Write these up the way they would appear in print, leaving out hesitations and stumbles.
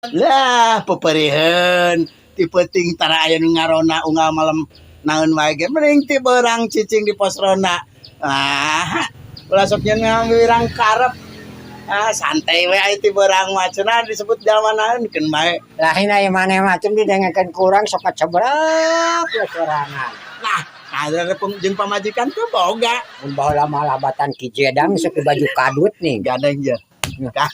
Lah peperiheun ti peuting tara aya nu ngarona unggal malam naon wae ge mending ti beurang cicing di pos ronda. Ulah sok nyeun ngawirang karep. Santai we aya ti beurang mah cenah disebut jalma naeunkeun bae. Lain aya maneh macem didengekeun kurang sok kacebrek we sorangan. Nah, ada jeung pamajikan teh boga. Mun baheula mah labatan Ki Jedang sok baju kadut nih. Gadeng je. Kang.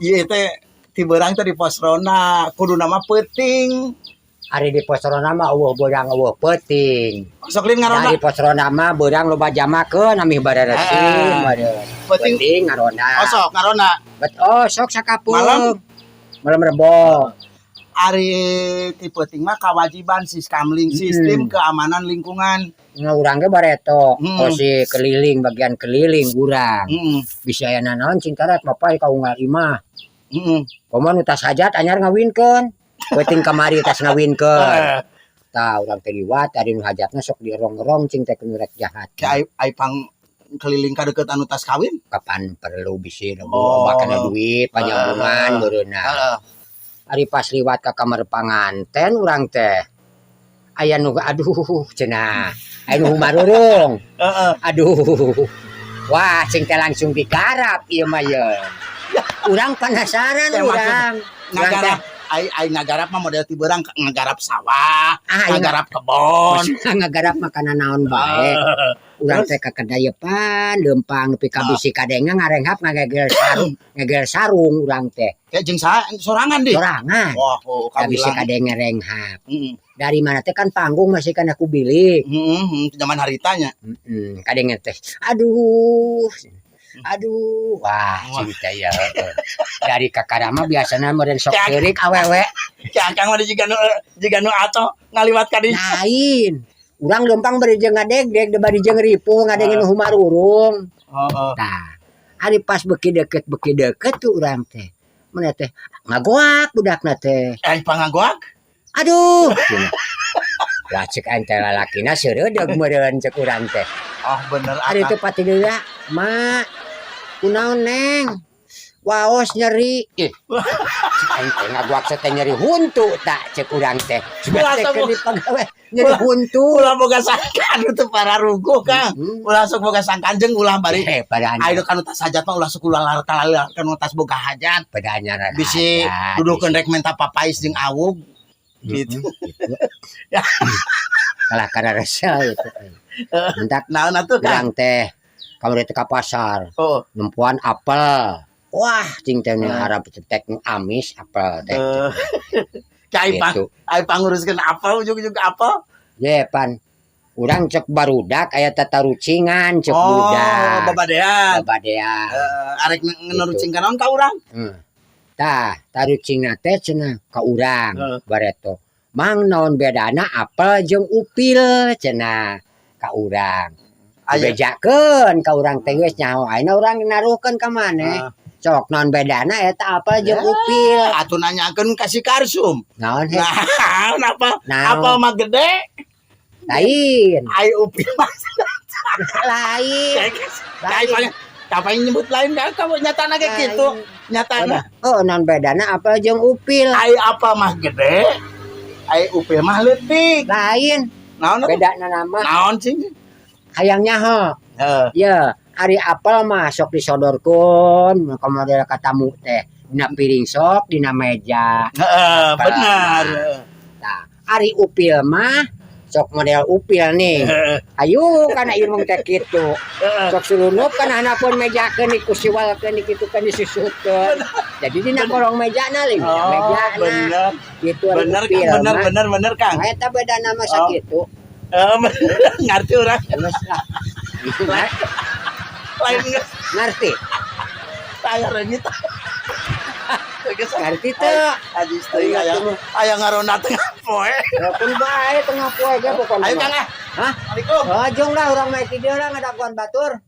Ieu teh ti beurang teh di pos ronda kudu nama peuting. Ari di pos ronda mah eueuh beurang eueuh peuting. Sok lin ngaronda. Di pos ronda mah beurang loba jamakeun ami bararesin bae. Peuting ngaronda. Oh sok ngaronda. Oh sok sakapeung. Malam Rebo. Ari ti peuting mah kawajiban sistem keamanan lingkungan. Nah, urang ge bareto, posisi keliling bagian keliling urang. Bisa aya naon cing tarat bapak ka unggal imah. Komo nu tas hajat anyar ngawinkeun. Peuting kamari tas ngawinkeun. Tah urang teh liwat ari nu hajatna sok dirong-rong cing teh nu rek jahat. Ai pang keliling ka deukeut anu tas kawin? Kapan perlu bisi loba kana duit panyambungan beureuna. Ari pas liwat ka kamar panganten urang teh aya nu aduh cenah. Aya nu marurung. Aduh. Wah, cing teh langsung digarap ieu mah ye. Urang penasaran urang. Ngagarap ai ngagarap mah model ti beurang ngagarap sawah, ngagarap kebon. Ngagarap mah kana naon bae. Urang teh kakadayepan leumpang nepi ka bisi kadenga ngarenghap ngagel sarung urang teh. Kayak jeung sorangan di. Sorangan. Wah, ka bisi kadenga renghap. Dari mana teh kan panggung masih kana ku bilik. Zaman haritanya. Kadenga teh. Aduh. Wah, cinta ya. Dari kakara mah biasana meureun sok keurik awewe. Cangkang mah jiga nu ato ngaliwat ka dieu. Lain. Urang leumpang bari jeung ngadegdeg da bari jeung ripuh ngadengin humarurung. Tah, ari pas beuki deukeut tuh urang teh. Mana teh ngagoak budakna teh. Pangagoak? Aduh. Lah cek ente lalakina seureudeg meureun cek urang teh. Bener ari teh pati deula, Mak. Kunaon Neng? Waos nyeri. Cek ente ngagoak teh nyeri huntu tak cek urang teh. Sudah teh keur dipagawe nyeri huntu. Ulah boga sangkan teu pararuguh Kang. Ulah sok boga sangkan jeung ulah bari. Aya kanu tas hajat mah ulah sok ulah kanu tas boga hajat. Pada anyar. Bisi dudukeun rek menta papais jeung awug. Gitu. Kalah kana resel itu. Mentak naon atuh Kang teh. Kamari teh ka pasar. Nempuan apel. Wah, cing teh harap cetek amis apel teh. Ai panguruskeun apel ujug-ujug apel. Ye pan. Urang cek barudak aya tatarucingan cek budak. Babadean. Arek ngarucing ka naon ka urang? Tah, tarucingna teh cenah ka urang bareto. Mang naon bedana apel jeung upil cenah ka urang. Bejakeun ka urang teh geus nyaho ayeuna urang naruhkeun ka maneh. Sok naon bedana eta apel jeung upil. Atuh nanyakeun ka si Karsum. Naon he? Naon apel mah gede. Lain. Ai upil mah lain. Kapan nyebut lain kan kamu nyatana kayak gitu. Nyatana. Naon bedana apel jeung upil. Ai apel mah gede. Ai upil mah leutik. Lain. Naon bedana nama? Naon cing? Hayang nyaho. Ya, ari apel mah sok disodorkeun ka model ka tamu teh. Dina piring sok, dina meja. Benar. Tah, ari upil mah sok model upil nih. Ayo kana irung teh kitu. Sok sululup kana hanapeun mejakeun dikusiwalkeun dikitukeun disusutkeun. Jadi dina kolong mejana leuwih mejana. Bener. Gitu bener Kang. Eta bedana mah sakitu. Ngerti urang. Lain ngerti. Saya renyit. Ngerti teu? Ajis teh aya ngarona tengah poe. Pun bae tengah poe ge pokona. Ayo Kang. Hah? Assalamualaikum. Jong lah urang mah ti dieu lah ngadaguan batur.